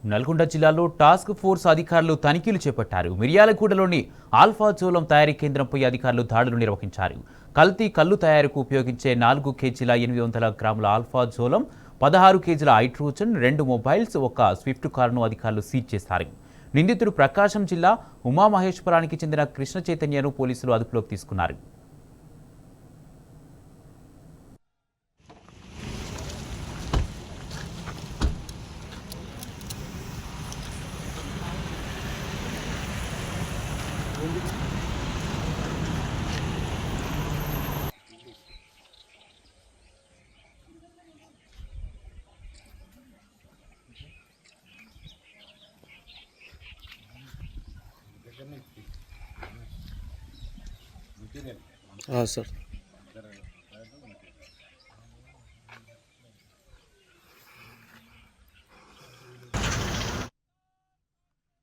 నల్గొండ జిల్లాలో task force అధికారులు తనిఖీలు చేపట్టారు. మిర్యాలగూడలోని ఆల్ఫా జోలం తయారీ కేంద్రంపై అధికారులు దాడులు నిర్వహించారు. కల్తీ కల్లు తయారీకు ఉపయోగించే 4 కేజీల 800 గ్రాముల ఆల్ఫా జోలం, 16 కేజీల హైడ్రోజన్, 2 మొబైల్స్, ఒక స్విఫ్ట్ కారును అధికారులు సీజ్ చేశారు. నిందితుడు ప్రకాశం జిల్లా ఉమామహేశ్వరానికి చెందిన కృష్ణ చైతన్యను పోలీసులు అదుపులోకి తీసుకున్నారు. सर